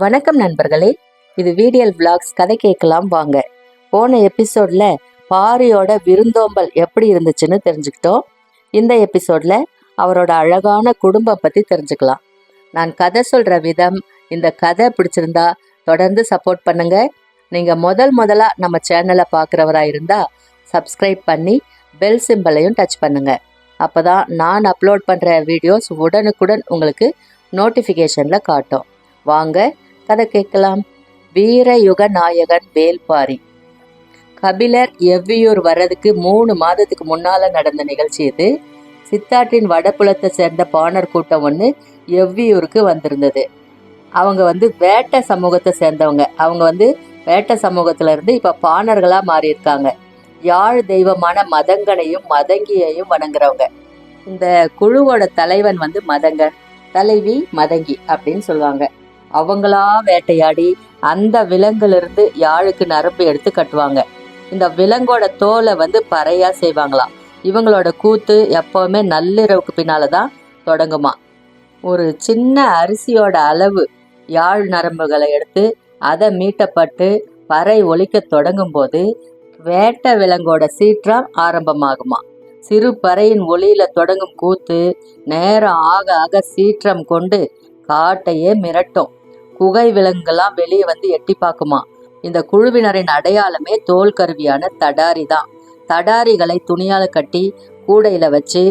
வணக்கம் நண்பர்களே, இது வீடியல் விளாக்ஸ். கதை கேட்கலாம் வாங்க. போன எபிசோட்ல பாரியோட விருந்தோம்பல் எப்படி இருந்துச்சுன்னு தெரிஞ்சுக்கிட்டோம். இந்த எபிசோட்ல அவரோட அழகான குடும்பம் பத்தி தெரிஞ்சுக்கலாம். நான் கதை சொல்ற விதம், இந்த கதை பிடிச்சிருந்தா தொடர்ந்து சப்போர்ட் பண்ணுங்க. நீங்க முதலா நம்ம சேனலை பார்க்குறவரா இருந்தா சப்ஸ்கிரைப் பண்ணி பெல் சிம்பலையும் டச் பண்ணுங்க. அப்பதான் நான் அப்லோட் பண்ற வீடியோஸ் உடனுக்குடன் உங்களுக்கு நோட்டிஃபிகேஷன்ல காட்டும். வாங்க கதை கேட்கலாம். வீரயுக நாயகன் வேல்பாரி. கபிலர் எவ்வியூர் வர்றதுக்கு 3 மாதத்துக்கு முன்னால நடந்த நிகழ்ச்சி இது. சித்தாற்றின் வடபுலத்தை சேர்ந்த பாணர் கூட்டம் ஒன்று எவ்வியூருக்கு வந்திருந்தது. அவங்க வேட்ட சமூகத்தை சேர்ந்தவங்க. அவங்க வேட்ட சமூகத்துல இருந்து இப்ப பாணர்களா மாறி இருக்காங்க. யாழ் தெய்வமான மதங்கனையும் மதங்கியையும் வணங்குறவங்க. இந்த குழுவோட தலைவன் மதங்கன், தலைவி மதங்கி அப்படின்னு சொல்லுவாங்க. அவங்களா வேட்டையாடி அந்த விலங்குல இருந்து யாழுக்கு நரம்பு எடுத்து கட்டுவாங்க. இந்த விலங்கோட தோலை பறையா செய்வாங்களாம். இவங்களோட கூத்து எப்பவுமே நள்ளிரவுக்கு பின்னாலதான் தொடங்குமா. ஒரு சின்ன அரிசியோட அளவு யாழ் நரம்புகளை எடுத்து அதை மீட்டப்பட்டு பறை ஒலிக்க தொடங்கும் போது வேட்ட விலங்கோட சீற்றம் ஆரம்பமாகுமா. சிறு பறையின் ஒளியில தொடங்கும் கூத்து நேரம் ஆக ஆக சீற்றம் கொண்டு காட்டையே மிரட்டும். குகை விலங்குகள்லாம் வெளியே எட்டி பார்க்குமா. இந்த குழுவினரின் அடையாளமே தோல் கருவியான தடாரி தான். தடாரிகளை துணியால கட்டி கூடையில வச்சு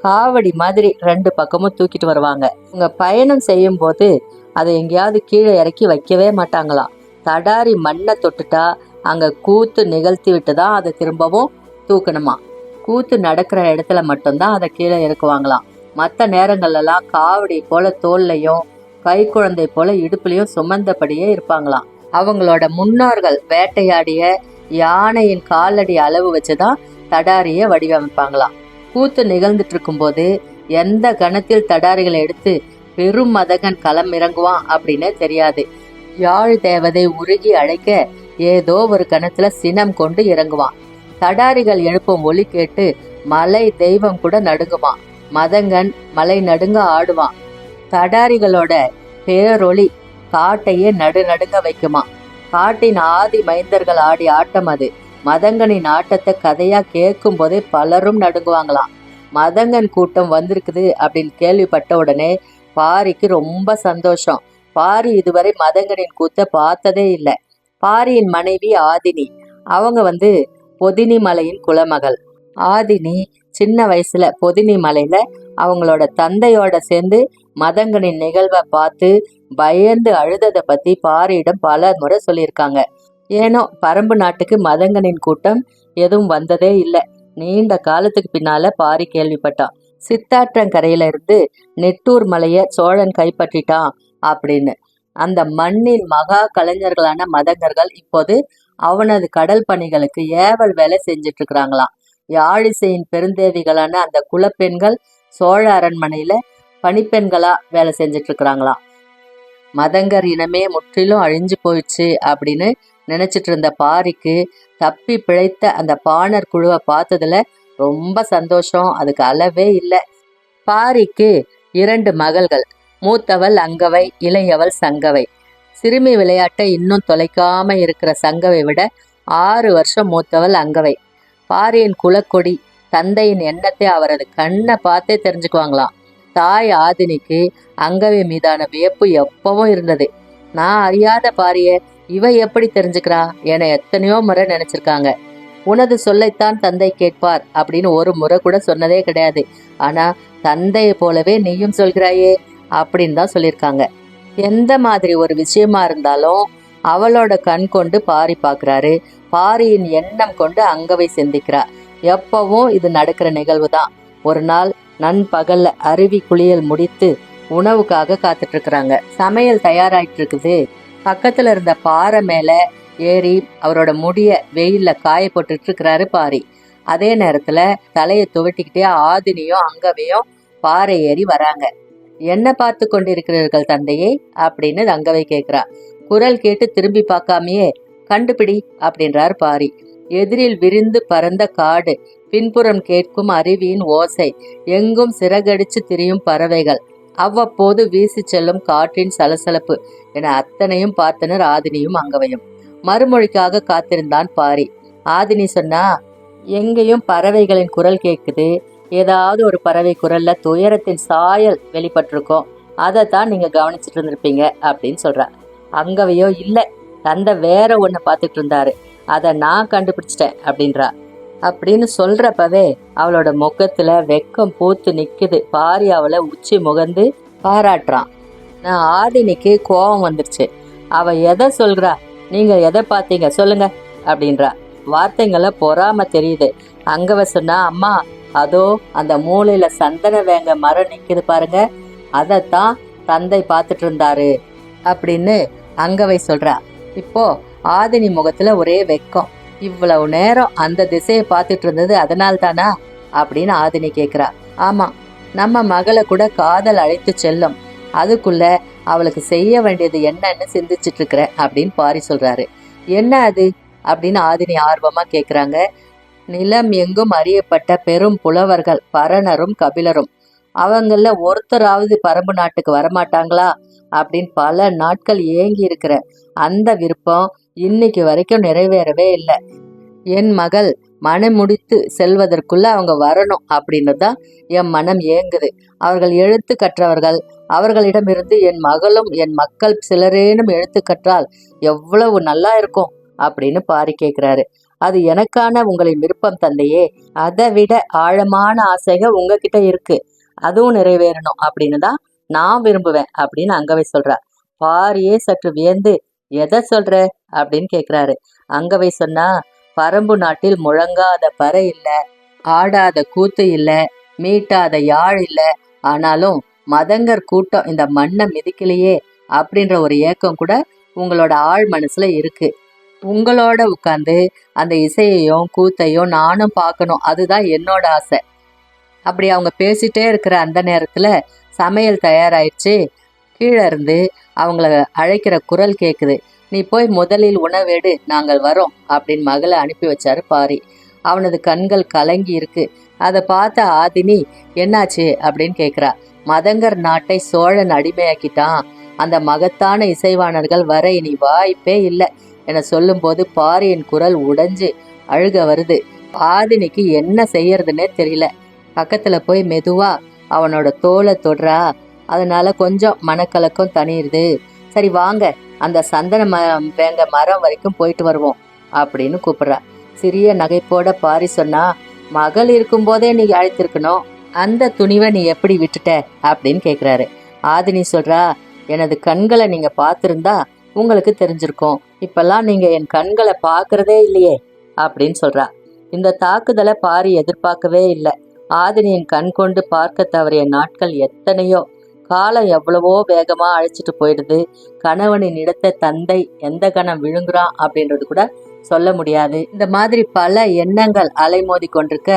காவடி மாதிரி 2 பக்கமும் தூக்கிட்டு வருவாங்க. இவங்க பயணம் செய்யும் போது அதை எங்கேயாவது கீழே இறக்கி வைக்கவே மாட்டாங்களாம். தடாரி மண்ணை தொட்டுட்டா அங்க கூத்து நிகழ்த்தி விட்டு தான் அதை திரும்பவும் தூக்கணுமா. கூத்து நடக்கிற இடத்துல மட்டும்தான் அதை கீழே இறக்குவாங்களாம். மற்ற நேரங்கள்லாம் காவடி போல தோல்லையும் கை குழந்தை போல இடுப்புலையும் சுமந்தபடியே இருப்பாங்களாம். அவங்களோட முன்னோர்கள் வேட்டையாடிய யானையின் காலடி அளவு வச்சுதான் தடாரிய வடிவமைப்பாங்களாம். கூத்து நிகழ்ந்துட்டு இருக்கும் போது எந்த கணத்தில் தடாரிகளை எடுத்து பெரும் மதகன் களம் இறங்குவான் அப்படின்னு தெரியாது. யாழ் தேவதை உருகி அழைக்க ஏதோ ஒரு கணத்துல சினம் கொண்டு இறங்குவான். தடாரிகள் எழுப்பும் ஒலி கேட்டு மலை தெய்வம் கூட நடுங்குமா. மதங்கன் மலை நடுங்க ஆடுவான். தடாரிகளோட பேரொளி காட்டையே நடுநடுங்க வைக்குமா. காட்டின் ஆதி மைந்தர்கள் ஆடி ஆட்டம் அது. மதங்கனின் ஆட்டத்தை கதையா கேட்கும் போதே பலரும் நடுங்குவாங்களாம். மதங்கன் கூட்டம் வந்திருக்குது அப்படின்னு கேள்விப்பட்ட உடனே பாரிக்கு ரொம்ப சந்தோஷம். பாரி இதுவரை மதங்கனின் கூத்த பார்த்ததே இல்லை. பாரியின் மனைவி ஆதினி. அவங்க பொதினி மலையின் குலமகள். ஆதினி சின்ன வயசுல பொதினி மலையில அவங்களோட தந்தையோட சேர்ந்து மதங்கனின் நிகழ்வை பார்த்து பயந்து அழுததை பத்தி பாரியிடம் பல முறை சொல்லியிருக்காங்க. ஏனோ பரம்பு நாட்டுக்கு மதங்கனின் கூட்டம் எதுவும் வந்ததே இல்லை. நீண்ட காலத்துக்கு பின்னால பாரி கேள்விப்பட்டான். சித்தாற்றங்கரையில இருந்து நெட்டூர் மலைய சோழன் கைப்பற்றிட்டான் அப்படின்னு. அந்த மண்ணின் மகா கலைஞர்களான மதங்கர்கள் இப்போது அவனது கடல் பணிகளுக்கு ஏவல் வேலை செஞ்சிட்டு இருக்கிறாங்களாம். யாழிசையின் பெருந்தேவிகளான அந்த குலப்பெண்கள் சோழ அரண்மனையில பணிப்பெண்களா வேலை செஞ்சிட்டு இருக்கிறாங்களாம். மதங்கர் இனமே முற்றிலும் அழிஞ்சு போயிடுச்சு அப்படின்னு நினைச்சிட்டு இருந்த பாரிக்கு தப்பி பிழைத்த அந்த பாணர் குழுவை பார்த்ததுல ரொம்ப சந்தோஷம். அதுக்கு அளவே இல்லை. பாரிக்கு 2 மகள்கள். மூத்தவள் அங்கவை, இளையவள் சங்கவை. சிறுமி விளையாட்டை இன்னும் தொலைக்காம இருக்கிற சங்கவை விட 6 வருஷம் மூத்தவள் அங்கவை. பாரியின் குலக்கொடி. தந்தையின் எண்ணத்தை அவரது கண்ணை பார்த்தே தெரிஞ்சுக்குவாங்களாம். தாய் ஆதினிக்கு அங்கவை மீதான வியப்பு எப்பவும் இருந்தது. நான் அறியாத பாரிய இவ எப்படி தெரிஞ்சுக்கிறா என எத்தனையோ முறை நினைச்சிருக்காங்க. உனது சொல்லைத்தான் தந்தை கேட்பார் அப்படின்னு ஒரு முறை கூட சொன்னதே கிடையாது. ஆனா தந்தையை போலவே நீயும் சொல்கிறாயே அப்படின்னு தான் சொல்லியிருக்காங்க. எந்த மாதிரி ஒரு விஷயமா இருந்தாலும் அவளோட கண் கொண்டு பாரி பார்க்கிறாரு. பாரியின் எண்ணம் கொண்டு அங்கவை சிந்திக்கிறா. எப்பவும் இது நடக்கிற நிகழ்வு தான். ஒரு நாள் நண்பகல்ல அருவி குளியல் முடித்து உணவுக்காக காத்துட்டு இருக்கிறாங்க. சமையல் தயாராயிட்டு இருக்குது. பக்கத்துல இருந்த பாறை மேல ஏறி அவரோட முடிய வெயில்ல காய போட்டுட்டு இருக்கிறாரு பாரி. அதே நேரத்துல தலையை துவட்டிக்கிட்டே ஆதினியும் அங்கவையும் பாறை ஏறி வராங்க. என்ன பார்த்து கொண்டிருக்கிறீர்கள் தந்தையே அப்படின்னு அங்கவை கேட்கிறா. குரல் கேட்டு திரும்பி பார்க்காமையே கண்டுபிடி அப்படின்றார் பாரி. எதிரில் விரிந்து பறந்த காடு, பின்புறம் கேட்கும் அருவியின் ஓசை, எங்கும் சிறகடிச்சு திரியும் பறவைகள், அவ்வப்போது வீசி செல்லும் காற்றின் சலசலப்பு என அத்தனையும் பார்த்தனர் ஆதினியும் அங்கவையும். மறுமொழிக்காக காத்திருந்தான் பாரி. ஆதினி சொன்னா, எங்கேயும் பறவைகளின் குரல் கேட்குது, ஏதாவது ஒரு பறவை குரல்ல துயரத்தின் சாயல் வெளிப்பட்டிருக்கோம், அதைத்தான் நீங்க கவனிச்சுட்டு இருந்திருப்பீங்க அப்படின்னு சொல்றா. அங்கவையோ, இல்லை, தந்தை வேற ஒன்று பார்த்துட்டு இருந்தாரு, அதை நான் கண்டுபிடிச்சிட்டேன் அப்படின்றா. அப்படின்னு சொல்றப்பவே அவளோட முகத்துல வெக்கம் பூத்து நிக்குது. பாரி அவளை உச்சி முகந்து பாராட்டுறான். நான் ஆதினிக்கு கோபம் வந்துருச்சு. அவ எதை சொல்றா, நீங்க எதை பார்த்தீங்க சொல்லுங்க அப்படின்றா. வார்த்தைங்கள பொறாம தெரியுது. அங்கவ சொன்னா, அம்மா அதோ அந்த மூலையில சந்தன வேங்க மரம் நிக்குது பாருங்க, அதைத்தான் தந்தை பார்த்துட்டு இருந்தாரு அப்படின்னு அங்கவை சொல்றா. இப்போ ஆதினி முகத்துல ஒரே வெக்கம். இவ்வளவு நேரம் அந்த திசையை பார்த்துட்டு இருந்தது அதனால தானா அப்படின்னு ஆதினி கேக்குறா. ஆமா, நம்ம மகளை கூட காதல் அழைத்து செல்லும், அதுக்குள்ள அவளுக்கு செய்ய வேண்டியது என்னன்னு சிந்திச்சுட்டு இருக்கிற அப்படின்னு பாரி சொல்றாரு. என்ன அது அப்படின்னு ஆதினி ஆர்வமா கேக்குறாங்க. நிலம் எங்கும் அறியப்பட்ட பெரும் புலவர்கள் பரணரும் கபிலரும், அவங்கள ஒருத்தராவது பரம்பு நாட்டுக்கு வரமாட்டாங்களா அப்படின்னு பல நாட்கள் ஏங்கி இருக்கிற அந்த விருப்பம் இன்னைக்கு வரைக்கும் நிறைவேறவே இல்லை. என் மகள் மனம் முடித்து செல்வதற்குள்ள அவங்க வரணும் அப்படின்னு தான் என் மனம் ஏங்குது. அவர்கள் எழுத்து கற்றவர்கள், அவர்களிடமிருந்து என் மகளும் என் மக்கள் சிலரேனும் எழுத்து கற்றால் எவ்வளவு நல்லா இருக்கும் அப்படின்னு பாரி கேட்கிறாரு. அது எனக்கான உங்களின் விருப்பம் தந்தையே, அதை விட ஆழமான ஆசைகள் உங்ககிட்ட இருக்கு, அதுவும் நிறைவேறணும் அப்படின்னு தான் நான் விரும்புவேன் அப்படின்னு அங்கவை சொல்றா. பாரியே சற்று வியந்து, எதை சொல்ற அப்படின்னு கேக்குறாரு. அங்கவை சொன்னா, பரம்பு நாட்டில் முழங்காத பறை இல்ல, ஆடாத கூத்து இல்ல, மீட்டாத யாழ் இல்ல, ஆனாலும் மதங்கர் கூட்டம் இந்த மண்ணை மிதிக்கலையே அப்படின்ற ஒரு ஏக்கம் கூட உங்களோட ஆழ் மனசுல இருக்கு. உங்களோட உட்காந்து அந்த இசையையும் கூத்தையும் நானும் பார்க்கணும், அதுதான் என்னோட ஆசை. அப்படி அவங்க பேசிட்டே இருக்கிற அந்த நேரத்துல சமையல் தயாராயிடுச்சு. கீழே இருந்து அவங்கள அழைக்கிற குரல் கேக்குது. நீ போய் முதலில் உணவேடு, நாங்கள் வரோம் அப்படின்னு மகளை அனுப்பி வச்சாரு பாரி. அவனது கண்கள் கலங்கி இருக்கு. அதை பார்த்த ஆதினி, என்னாச்சு அப்படின்னு கேக்குறா. மதங்கர் நாட்டை சோழன் அடிமையாக்கிட்டான், அந்த மகத்தான இசைவாணர்கள் வர இனி வாய்ப்பே இல்லை என சொல்லும் போது பாரியின் குரல் உடைஞ்சு அழுக வருது. ஆதினிக்கு என்ன செய்யறதுன்னே தெரியல. பக்கத்துல போய் மெதுவா அவனோட தோலை தொடுறா. அதனால கொஞ்சம் மனக்கலக்கம் தனியுது. சரி வாங்க, அந்த சந்தன வேங்க மரம் வரைக்கும் போயிட்டு வருவோம் அப்படின்னு கூப்பிடுறா. சிறிய நகைப்போட பாரி சொன்னா, மகள் இருக்கும் போதே நீ அழைத்திருக்கணும், அந்த துணிவை நீ எப்படி விட்டுட்ட அப்படின்னு கேக்குறாரு. ஆதினி சொல்றா, எனது கண்களை நீங்க பார்த்திருந்தா உங்களுக்கு தெரிஞ்சிருக்கும், இப்பெல்லாம் நீங்க என் கண்களை பார்க்கறதே இல்லையே அப்படின்னு சொல்றா. இந்த தாக்குதலை பாரி எதிர்பார்க்கவே இல்லை. ஆதினியின் கண் கொண்டு பார்க்க தவறிய நாட்கள் எத்தனையோ. காலம் எவ்வளவோ வேகமா அழைச்சிட்டு போயிடுது. கணவனின் இடத்தை தந்தை எந்த கணம் விழுங்குறான் அப்படின்றது கூட சொல்ல முடியாது. இந்த மாதிரி பல எண்ணங்கள் அலைமோதி கொண்டிருக்க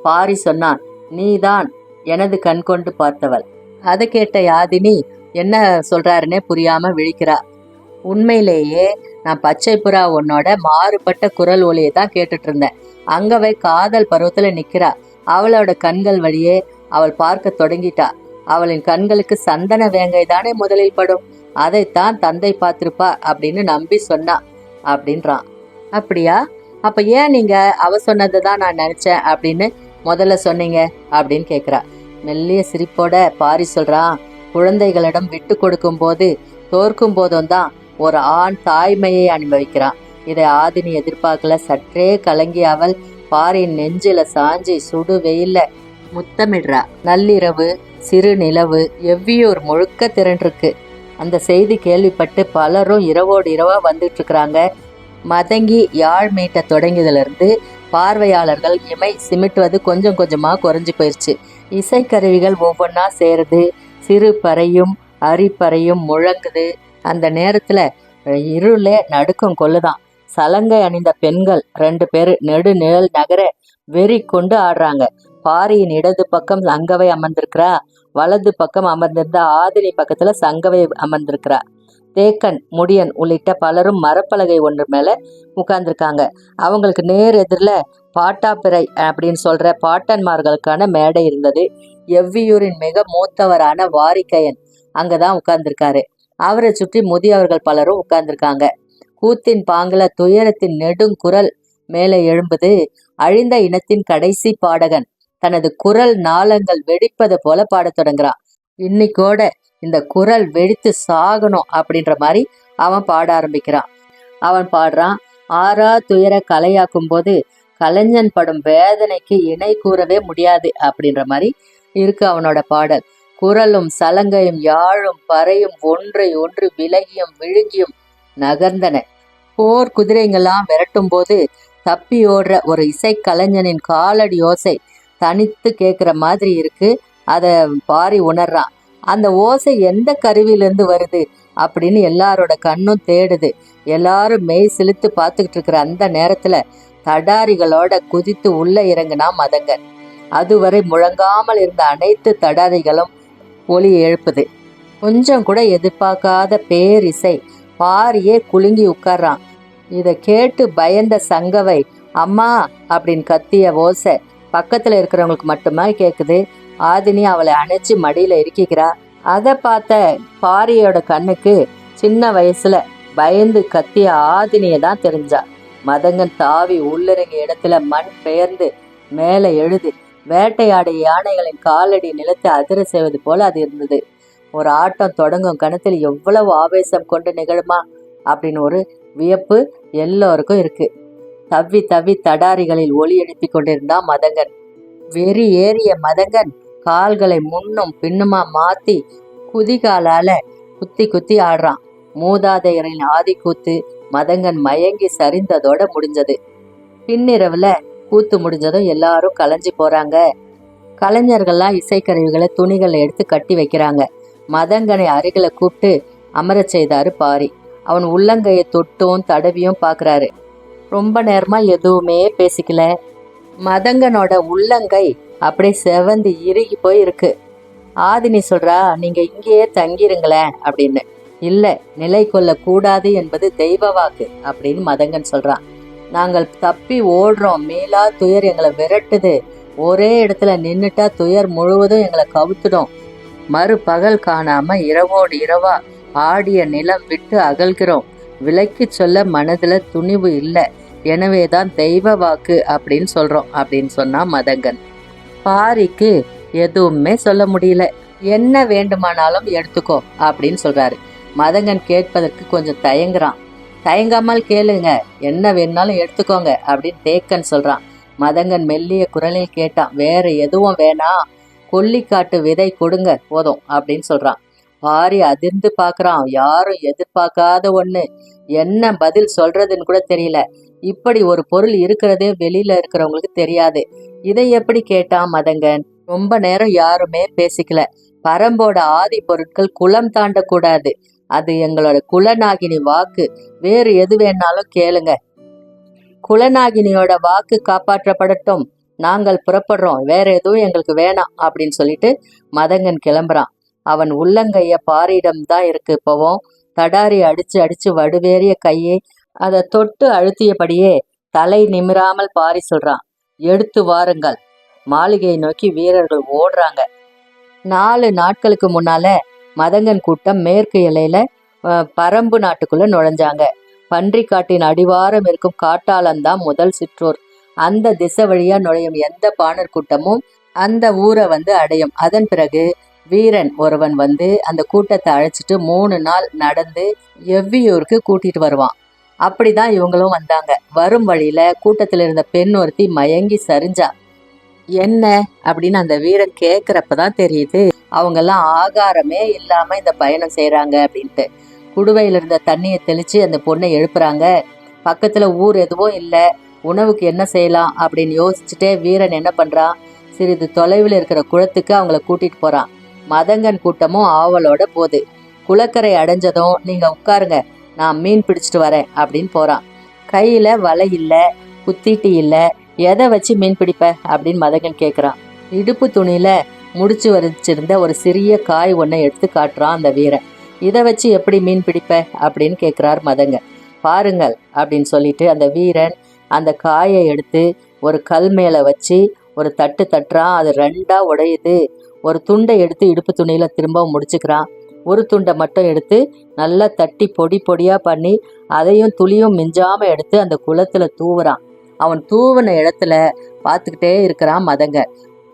பாரி சொன்னான், நீதான் எனது கண் கொண்டு பார்த்தவள். அதை கேட்ட யாதினி என்ன சொல்றாருன்னே புரியாம விழிக்கிறா. உண்மையிலேயே நான் பச்சை புறா உன்னோட மாறுபட்ட குரல் ஒலியை தான் கேட்டுட்டு இருந்தேன். அங்கவை காதல் பருவத்துல நிக்கிறா. அவளோட கண்கள் வழியே அவள் பார்க்க தொடங்கிட்டா. அவளின் கண்களுக்கு சந்தன வேங்கை தானே முதலில் படும், அதைத்தான் தந்தை பார்த்திருப்பா அப்படின்னு நம்பி சொன்னா அப்படின்றான். அப்படியா, அப்ப ஏன் நீங்க அவ சொன்னதை தான் நான் நினைச்சேன் அப்படின்னு முதல்ல சொன்னீங்க அப்படின்னு கேக்குறா. மெல்லிய சிரிப்போட பாரி சொல்றான், குழந்தைகளிடம் விட்டு கொடுக்கும் போது தோற்கும் போதும் தான் ஒரு ஆண் தாய்மையை அனுபவிக்கிறான். இதை ஆதினி எதிர்பார்க்கல. சற்றே கலங்கி அவள் பாரியின் நெஞ்சில சாஞ்சி சுடு வெயில்ல முத்தமிடுறா. நள்ளிரவு, சிறு நிலவு, எவ்வியூர் முழுக்க திரண்டிருக்கு. அந்த செய்தி கேள்விப்பட்டு பலரும் இரவோடு இரவா வந்துட்டு இருக்கிறாங்க. மதங்கி யாழ் மீட்ட தொடங்கியதுல இருந்து பார்வையாளர்கள் இமை சிமிட்டுவது கொஞ்சம் கொஞ்சமா குறைஞ்சு போயிருச்சு. இசைக்கருவிகள் ஒவ்வொன்னா சேருது. சிறு பறையும் அரிப்பறையும் முழங்குது. அந்த நேரத்துல இருளே நடுக்கம் கொள்ளுதான். சலங்கை அணிந்த பெண்கள் 2 பேரு நெடு நிழல் நகர வெறி கொண்டு ஆடுறாங்க. பாரியின் இடது பக்கம் அங்கவை அமர்ந்திருக்கிறா. வலது பக்கம் அமர்ந்திருந்த ஆதினி பக்கத்துல சங்கவை அமர்ந்திருக்கிறா. தேக்கன், முடியன் உள்ளிட்ட பலரும் மரப்பலகை ஒன்று மேல உட்கார்ந்துருக்காங்க. அவங்களுக்கு நேர் எதிரில் பாட்டாப்பிறை அப்படின்னு சொல்ற பாட்டன்மார்களுக்கான மேடை இருந்தது. எவ்வியூரின் மிக மூத்தவரான வாரிக்கையன் அங்கதான் உட்கார்ந்துருக்காரு. அவரை சுற்றி முதியவர்கள் பலரும் உட்கார்ந்துருக்காங்க. கூத்தின் பாங்குல துயரத்தின் நெடுங்குரல் மேலே எழும்புது. அழிந்த இனத்தின் கடைசி பாடகன் தனது குரல் நாளங்கள் வெடிப்பது போல பாடத் தொடங்குறான். இன்னைக்கோட இந்த குரல் வெடித்து சாகணும் அப்படின்ற மாதிரி அவன் பாட ஆரம்பிக்கிறான். அவன் பாடுறான், ஆறா துயர கலையாக்கும் போது கலைஞன் படும் வேதனைக்கு இணை கூறவே முடியாது அப்படின்ற மாதிரி இருக்கு அவனோட பாடல். குரலும் சலங்கையும் யாழும் பறையும் ஒன்றை ஒன்று விலகியும் விழுங்கியும் நகர்ந்தன. போர் குதிரைங்கெல்லாம் விரட்டும் போது தப்பி ஓடுற ஒரு இசை கலைஞனின் காலடி ஓசை தனித்து கேட்குற மாதிரி இருக்கு. அதை பாரி உணர்றான். அந்த ஓசை எந்த கருவியிலேருந்து வருது அப்படின்னு எல்லாரோட கண்ணும் தேடுது. எல்லாரும் மெய் சிலுத்து பார்த்துக்கிட்டு இருக்கிற அந்த நேரத்துல தடாரிகளோட குதித்து உள்ள இறங்குனா மதங்கன். அதுவரை முழங்காமல் இருந்த அனைத்து தடாரிகளும் ஒலி எழுப்புது. கொஞ்சம் கூட எதிர்பார்க்காத பேரிசை. பாரியே குலுங்கி உட்கார்றான். இதை கேட்டு பயந்த சங்கவை அம்மா அப்படின்னு கத்திய ஓசை பக்கத்துல இருக்கிறவங்களுக்கு மட்டுமே கேக்குது. ஆதினி அவளை அணைச்சு மடியில இறுக்கிக்கிறா. அதை பார்த்த பாரியோட கண்ணுக்கு சின்ன வயசுல பயந்து கத்திய ஆதினியை தான் தெரிஞ்சா. மதங்கன் தாவி உள்ளிறங்கிய இடத்துல மண் பெயர்ந்து மேலே எழுது. வேட்டையாடிய யானைகளின் காலடி நிலத்தை அதிர செய்வது போல அது இருந்தது. ஒரு ஆட்டம் தொடங்கும் கணத்தில் எவ்வளவு ஆவேசம் கொண்டு நிகழுமா அப்படின்னு ஒரு வியப்பு எல்லோருக்கும் இருக்கு. தவ்வி தவ்வி தடாரிகளில் ஒலி எழுப்பி கொண்டிருந்தான் மதங்கன். வெறி ஏறிய மதங்கன் கால்களை முன்னும் பின்னுமா மாத்தி குதிகாலால குத்தி குத்தி ஆடுறான். மூதாதையரின் ஆதிக்கூத்து மதங்கன் மயங்கி சரிந்ததோட முடிஞ்சது. பின்னிரவுல கூத்து முடிஞ்சதும் எல்லாரும் கலைஞ்சு போறாங்க. கலைஞர்கள்லாம் இசைக்கருவிகளை துணிகளை எடுத்து கட்டி வைக்கிறாங்க. மதங்கனை அருகில கூப்பிட்டு அமரச் செய்தாரு பாரி. அவன் உள்ளங்கையை தொட்டும் தடவியும் பாக்குறாரு. ரொம்ப நேரமா எதுவுமே பேசிக்கல. மதங்கனோட உள்ளங்கை அப்படியே செவந்து இறுகி போய் இருக்கு. ஆதினி சொல்றா, நீங்க இங்கேயே தங்கிருங்களேன் அப்படின்னு. இல்ல, நிலை கொள்ள கூடாது என்பது தெய்வ வாக்கு அப்படின்னு மதங்கன் சொல்றான். நாங்கள் தப்பி ஓடுறோம், மேலா துயர் எங்களை விரட்டுது. ஒரே இடத்துல நின்னுட்டா துயர் முழுவதும் எங்களை கவுத்துடும். மறுபகல் காணாம இரவோடு இரவா ஆடிய நிலம் விட்டு அகல்கிறோம். விலைக்கு சொல்ல மனதுல துணிவு இல்லை. எனவேதான் தெய்வ வாக்கு அப்படின்னு சொல்றோம் அப்படின்னு சொன்னா மதங்கன். பாரிக்கு எதுவுமே சொல்ல முடியல. என்ன வேண்டுமானாலும் எடுத்துக்கோ அப்படின்னு சொல்றாரு. மதங்கன் கேட்பதற்கு கொஞ்சம் தயங்குறான். தயங்காமல் கேளுங்க, என்ன வேணாலும் எடுத்துக்கோங்க அப்படின்னு தேக்கன் சொல்றான். மதங்கன் மெல்லிய குரலில் கேட்டான், வேற எதுவும் வேணாம், கொல்லிக்காட்டு விதை கொடுங்க போதும் அப்படின்னு சொல்றான். பாரி அதிர்ந்து பாக்குறான். யாரும் எதிர்பார்க்காத ஒண்ணு. என்ன பதில் சொல்றதுன்னு கூட தெரியல. இப்படி ஒரு பொருள் இருக்கிறதே வெளியில இருக்கிறவங்களுக்கு தெரியாது. இதை எப்படி கேட்டான் மதங்கன்? ரொம்ப நேரம் யாருமே பேசிக்கல. பரம்போட ஆதி பொருட்கள் குலம் தாண்டக்கூடாது. அது எங்களோட குலநாகினி வாக்கு. வேறு எது வேணாலும் கேளுங்க. குலநாகினியோட வாக்கு காப்பாற்றப்படட்டும். நாங்கள் புறப்படுறோம். வேற எதுவும் எங்களுக்கு வேணாம் அப்படின்னு சொல்லிட்டு மதங்கன் கிளம்புறான். அவன் உள்ளங்கைய பாரியிடம் தான் இருக்கு இப்பவும். தடாரி அடிச்சு அடிச்சு வடுவேறிய கையை அதை தொட்டு அழுத்தியபடியே தலை நிமிராமல் பாரி சொல்றான், எடுத்து வாருங்கள். மாளிகையை நோக்கி வீரர்கள் ஓடுறாங்க. 4 நாட்களுக்கு முன்னால மதங்கன் கூட்டம் மேற்கு எல்லையில பரம்பு நாட்டுக்குள்ள நுழைஞ்சாங்க. பன்றிக்காட்டின் அடிவாரம் இருக்கும் காட்டாளந்தான் முதல் சிற்றூர். அந்த திசை வழியா நுழையும் எந்த பாணர் கூட்டமும் அந்த ஊரை அடையும். அதன் பிறகு வீரன் ஒருவன் அந்த கூட்டத்தை அழைச்சிட்டு 3 நாள் நடந்து எவ்வியூருக்கு கூட்டிட்டு வருவான். அப்படிதான் இவங்களும் வந்தாங்க. வரும் வழியில கூட்டத்தில் இருந்த பெண் ஒருத்தி மயங்கி சரிஞ்சா. என்ன அப்படின்னு அந்த வீரன் கேட்கறப்பதான் தெரியுது, அவங்கெல்லாம் ஆகாரமே இல்லாம இந்த பயணம் செய்யறாங்க அப்படின்ட்டு. குடுவையில இருந்த தண்ணியை தெளிச்சு அந்த பொண்ணை எழுப்புறாங்க. பக்கத்துல ஊர் எதுவும் இல்லை. உணவுக்கு என்ன செய்யலாம் அப்படின்னு யோசிச்சுட்டே வீரன் என்ன பண்றான், சிறிது தொலைவில் இருக்கிற குளத்துக்கு அவங்கள கூட்டிட்டு போறான். மதங்கன் கூட்டமும் ஆவலோட போகுது. குளக்கரை அடைஞ்சதும், நீங்க உட்காருங்க, நான் மீன் பிடிச்சிட்டு வரேன் அப்படின்னு போறான். கையில வலை இல்லை, குத்திட்டு இல்லை, எதை வச்சு மீன் பிடிப்ப அப்படின்னு மதங்கன் கேட்குறான். இடுப்பு துணியில முடிச்சு வச்சிருந்த ஒரு சிறிய காய் ஒன்றை எடுத்து காட்டுறான் அந்த வீரன். இதை வச்சு எப்படி மீன் பிடிப்ப அப்படின்னு கேட்குறார் மதங்கன். பாருங்கள் அப்படின்னு சொல்லிட்டு அந்த வீரன் அந்த காயை எடுத்து ஒரு கல் மேலே வச்சு ஒரு தட்டு தட்டுறான். அது 2ஆ உடையுது. ஒரு துண்டை எடுத்து இடுப்பு துணியில திரும்பவும் முடிச்சுக்கிறான். ஒரு துண்டை மட்டும் எடுத்து நல்லா தட்டி பொடி பொடியா பண்ணி அதையும் துளியும் மிஞ்சாம எடுத்து அந்த குளத்துல தூவுறான். அவன் தூவின இடத்துல பார்த்துக்கிட்டே இருக்கிறான் மதங்க.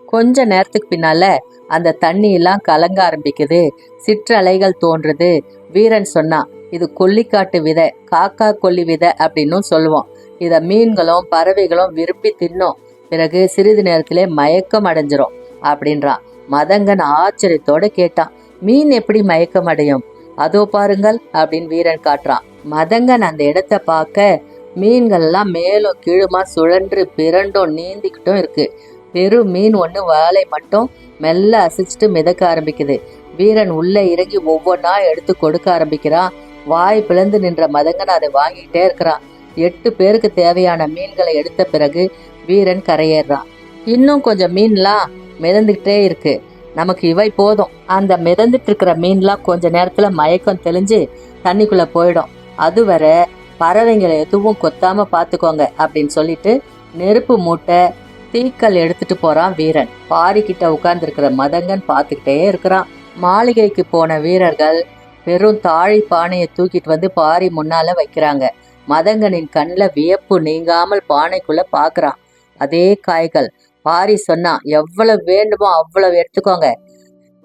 கொஞ்ச நேரத்துக்கு பின்னால அந்த தண்ணி எல்லாம் கலங்க ஆரம்பிக்குது. சிற்றலைகள் தோன்றுது. வீரன் சொன்னான், இது கொல்லிக்காட்டு விதை, காக்கா கொல்லி விதை அப்படின்னும் சொல்லுவோம். இத மீன்களும் பறவைகளும் விரும்பி தின்னும். பிறகு சிறிது நேரத்திலே மயக்கம் அடைஞ்சிரும் அப்படின்றான். மதங்கன் ஆச்சரியத்தோட கேட்டான், மீன் எப்படி மயக்கம் அடையும்? அதோ பாருங்கள் அப்படின்னு வீரன் காட்டுறான். மதங்கன் அந்த இடத்த பார்க்க மீன்கள் எல்லாம் மேலும் கீழுமா சுழன்று பிரண்டும் நீந்திக்கிட்டும் இருக்கு. பெரும் மீன் ஒண்ணு வாழை மட்டும் மெல்ல அசைச்சிட்டு மிதக்க ஆரம்பிக்குது. வீரன் உள்ள இறங்கி ஒவ்வொன்னா எடுத்து கொடுக்க ஆரம்பிக்கிறான். வாய் பிளந்து நின்ற மதங்கன் அதை வாங்கிட்டே இருக்கிறான். 8 பேருக்கு தேவையான மீன்களை எடுத்த பிறகு வீரன் கரையேறான். இன்னும் கொஞ்சம் மீன்லாம் மிதந்துகிட்டே இருக்கு, நமக்கு இவை போதும். அந்த மிதந்துட்டு இருக்கிற மீன்லாம் கொஞ்ச நேரத்துல மயக்கம் தெளிஞ்சு தண்ணிக்குள்ள போயிடும். அதுவரை பறவைங்களை எதுவும் கொத்தாம பாத்துக்கோங்க அப்படின்னு சொல்லிட்டு நெருப்பு மூட்டை தீக்கல் எடுத்துட்டு போறான் வீரன். பாரிக்கிட்ட உட்கார்ந்து இருக்கிற மதங்கன் பார்த்துக்கிட்டே இருக்கிறான். மாளிகைக்கு போன வீரர்கள் பெரும் தாழி பானையை தூக்கிட்டு வந்து பாரி முன்னால வைக்கிறாங்க. மதங்கனின் கண்ணில் வியப்பு நீங்காமல் பானைக்குள்ள பாக்குறான். அதே காய்கள். பாரி சொன்னா, எவ்வளவு வேண்டுமோ அவ்வளவு எடுத்துக்கோங்க.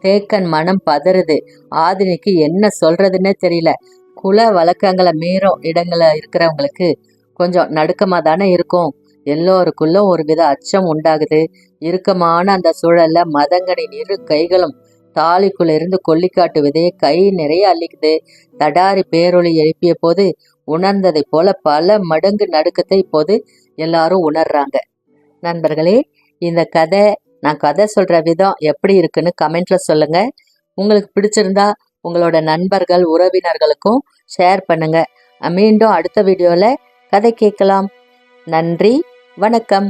தேக்கன் மனம் பதறுது. ஆதினிக்கு என்ன சொல்றதுன்னே தெரியல. குல வழக்கங்களை மீறும் இடங்களை இருக்கிறவங்களுக்கு கொஞ்சம் நடுக்கமா தானே இருக்கும். எல்லோருக்குள்ளும் ஒரு வித அச்சம் உண்டாகுது. இறுக்கமான அந்த சூழல்ல மதங்கனின் 2 கைகளும் தாலிக்குள்ள இருந்து கொல்லிக்காட்டு விதையை கை நிறைய அள்ளிக்குது. தடாரி பேரொளி எழுப்பிய போது உணர்ந்ததை போல பல மடங்கு நடுக்கத்தை இப்போது எல்லாரும் உணர்றாங்க. நண்பர்களே, இந்த கதை, நான் கதை சொல்ற விதம் எப்படி இருக்குன்னு கமெண்ட்ல சொல்லுங்க. உங்களுக்கு பிடிச்சிருந்தா உங்களோட நண்பர்கள் உறவினர்களுக்கும் ஷேர் பண்ணுங்க. மீண்டும் அடுத்த வீடியோல கதை கேட்கலாம். நன்றி, வணக்கம்.